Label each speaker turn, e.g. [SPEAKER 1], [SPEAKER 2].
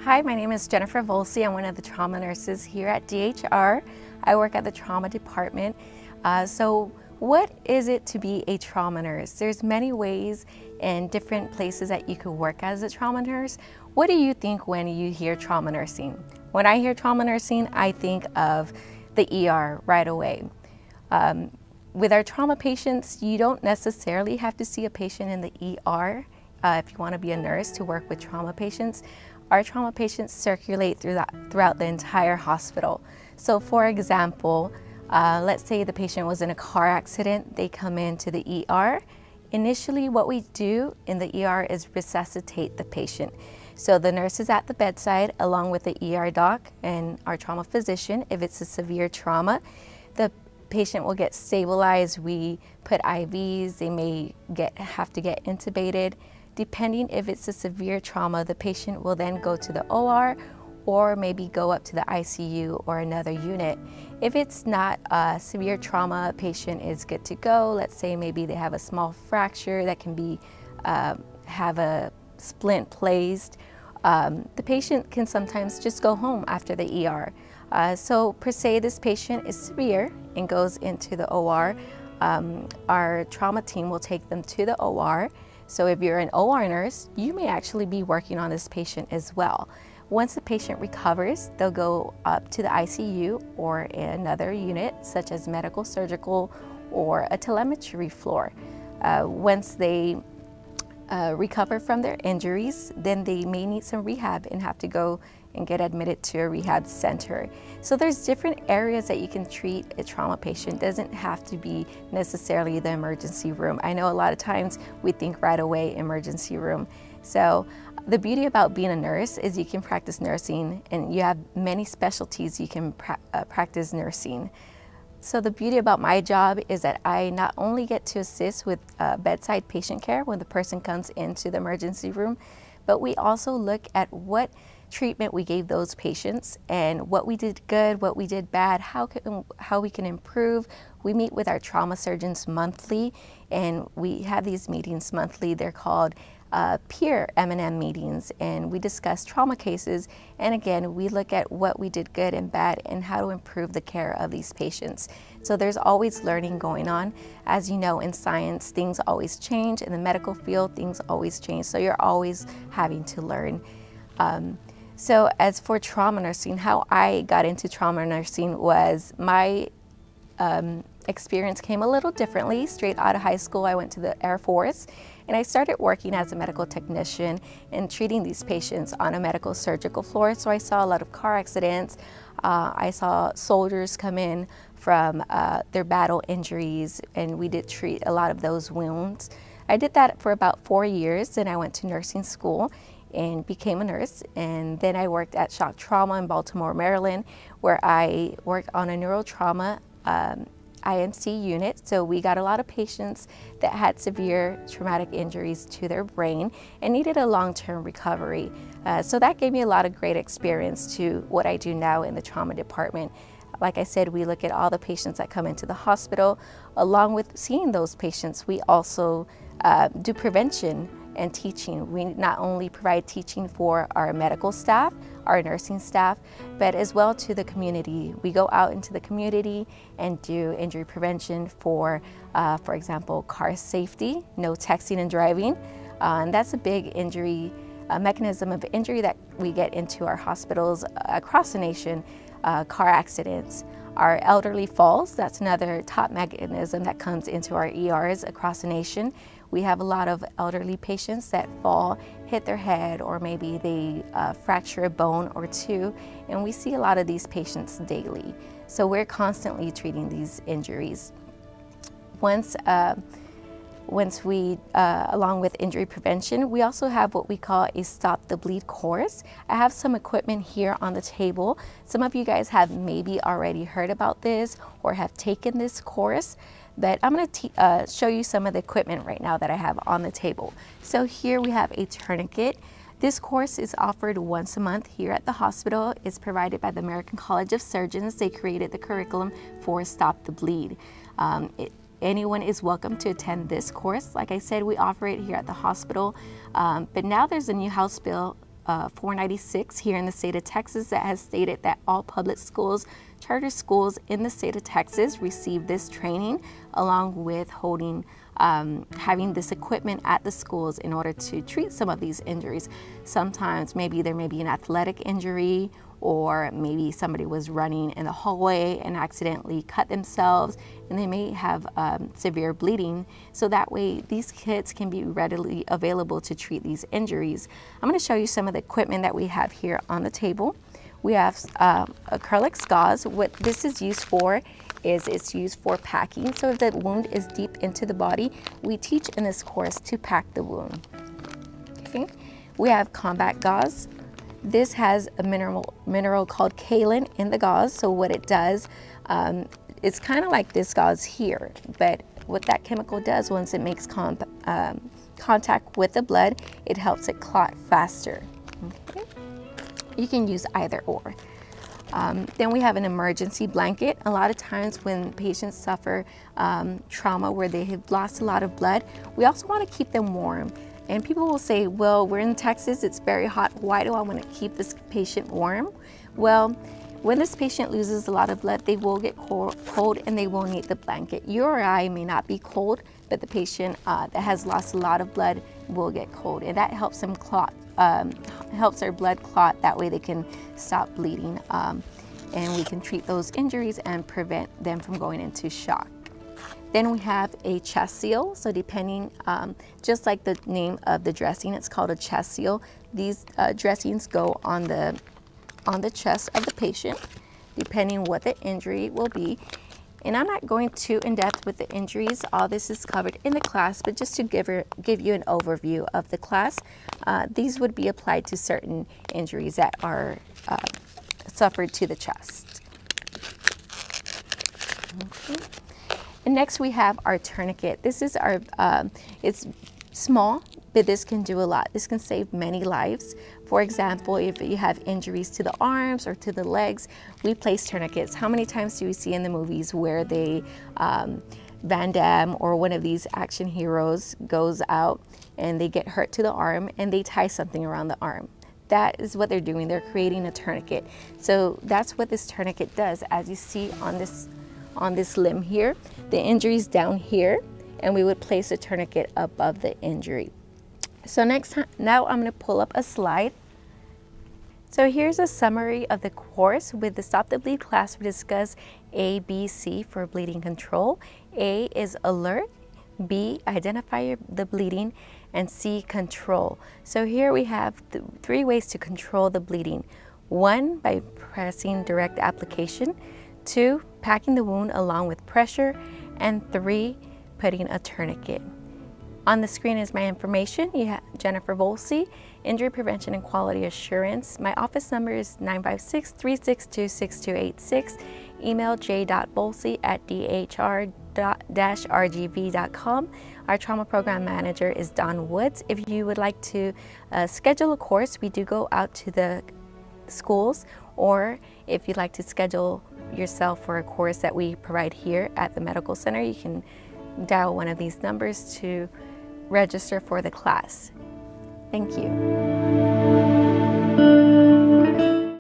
[SPEAKER 1] Hi, my name is Jennifer Volcy. I'm one of the trauma nurses here at DHR. I work at the trauma department. So what is it to be a trauma nurse? There's many ways and different places that you could work as a trauma nurse. What do you think when you hear trauma nursing? When I hear trauma nursing, I think of the ER right away. With our trauma patients, you don't necessarily have to see a patient in the ER if you want to be a nurse to work with trauma patients. Our trauma patients circulate throughout the entire hospital. So for example, let's say the patient was in a car accident, they come into the ER. Initially, what we do in the ER is resuscitate the patient. So the nurse is at the bedside along with the ER doc and our trauma physician. If it's a severe trauma, the patient will get stabilized. We put IVs, they may have to get intubated. Depending if it's a severe trauma, the patient will then go to the OR or maybe go up to the ICU or another unit. If it's not a severe trauma, a patient is good to go. Let's say maybe they have a small fracture that can be have a splint placed. The patient can sometimes just go home after the ER. So per se, this patient is severe and goes into the OR. Our trauma team will take them to the OR. So if you're an OR nurse, you may actually be working on this patient as well. Once the patient recovers, they'll go up to the ICU or another unit, such as medical, surgical, or a telemetry floor. Once they recover from their injuries, then they may need some rehab and have to go and get admitted to a rehab center. So there's different areas that you can treat a trauma patient. It doesn't have to be necessarily the emergency room. I know a lot of times we think right away emergency room. So the beauty about being a nurse is you can practice nursing and you have many specialties you can practice nursing. So the beauty about my job is that I not only get to assist with bedside patient care when the person comes into the emergency room, but we also look at what treatment we gave those patients and what we did good, what we did bad, how we can improve. We meet with our trauma surgeons monthly, and we have these meetings monthly. They're called peer M&M meetings, and we discuss trauma cases, and again we look at what we did good and bad and how to improve the care of these patients. So there's always learning going on. As you know, in science things always change. In the medical field things always change, so you're always having to learn. So as for trauma nursing, how I got into trauma nursing was my experience came a little differently. Straight out of high school, I went to the Air Force and I started working as a medical technician and treating these patients on a medical surgical floor. So I saw a lot of car accidents. I saw soldiers come in from their battle injuries, and we did treat a lot of those wounds. I did that for about 4 years, then I went to nursing school and became a nurse, and then I worked at Shock Trauma in Baltimore, Maryland, where I worked on a neurotrauma IMC unit. So we got a lot of patients that had severe traumatic injuries to their brain and needed a long-term recovery. So that gave me a lot of great experience to what I do now in the trauma department. Like I said, we look at all the patients that come into the hospital. Along with seeing those patients, we also do prevention and teaching. We not only provide teaching for our medical staff, our nursing staff, but as well to the community. We go out into the community and do injury prevention for example, car safety, no texting and driving. And that's a big injury, mechanism of injury that we get into our hospitals across the nation, car accidents. Our elderly falls, that's another top mechanism that comes into our ERs across the nation. We have a lot of elderly patients that fall, hit their head, or maybe they fracture a bone or two, and we see a lot of these patients daily. So we're constantly treating these injuries. Once we, along with injury prevention, we also have what we call a Stop the Bleed course. I have some equipment here on the table. Some of you guys have maybe already heard about this or have taken this course, but I'm going to show you some of the equipment right now that I have on the table. So here we have a tourniquet. This course is offered once a month here at the hospital. It's provided by the American College of Surgeons. They created the curriculum for Stop the Bleed. Anyone is welcome to attend this course. Like I said, we offer it here at the hospital, but now there's a new House bill 496 here in the state of Texas that has stated that all public schools, charter schools in the state of Texas receive this training, along with having this equipment at the schools in order to treat some of these injuries. Sometimes maybe there may be an athletic injury, or maybe somebody was running in the hallway and accidentally cut themselves, and they may have severe bleeding. So that way these kits can be readily available to treat these injuries. I'm going to show you some of the equipment that we have here on the table. We have acrylic gauze. What this is used for is it's used for packing. So if the wound is deep into the body, we teach in this course to pack the wound. Okay. We have combat gauze. This has a mineral called kaolin in the gauze. So what it does, it's kind of like this gauze here, but what that chemical does, once it makes contact with the blood, it helps it clot faster. Okay. You can use either or. Then we have an emergency blanket. A lot of times when patients suffer trauma where they have lost a lot of blood, we also want to keep them warm. And people will say, well, we're in Texas, it's very hot. Why do I want to keep this patient warm? Well, when this patient loses a lot of blood, they will get cold and they will need the blanket. You or I may not be cold, but the patient that has lost a lot of blood will get cold, and that helps them clot, helps their blood clot. That way they can stop bleeding, and we can treat those injuries and prevent them from going into shock. Then we have a chest seal. So depending, just like the name of the dressing, it's called a chest seal. These dressings go on the chest of the patient, depending what the injury will be. And I'm not going too in depth with the injuries. All this is covered in the class, but just to give you an overview of the class, these would be applied to certain injuries that are suffered to the chest. Okay. And next we have our tourniquet. This is our, it's small, but this can do a lot. This can save many lives. For example, if you have injuries to the arms or to the legs, we place tourniquets. How many times do we see in the movies where they, Van Damme or one of these action heroes goes out and they get hurt to the arm and they tie something around the arm? That is what they're doing. They're creating a tourniquet. So that's what this tourniquet does. As you see on this limb here, the injury is down here, and we would place a tourniquet above the injury. So now I'm going to pull up a slide. So here's a summary of the course. With the Stop the Bleed class, we discuss A, B, C for bleeding control. A is alert, B, identify the bleeding, and C, control. So here we have the 3 ways to control the bleeding. 1, by pressing direct application. 2, packing the wound along with pressure. And 3, putting a tourniquet. On the screen is my information. You have Jennifer Volcy, Injury Prevention and Quality Assurance. My office number is 956-362-6286. Email j.volcy@dhr-rgv.com. Our trauma program manager is Don Woods. If you would like to schedule a course, we do go out to the schools, or if you'd like to schedule yourself for a course that we provide here at the medical center, you can dial one of these numbers to register for the class. Thank you.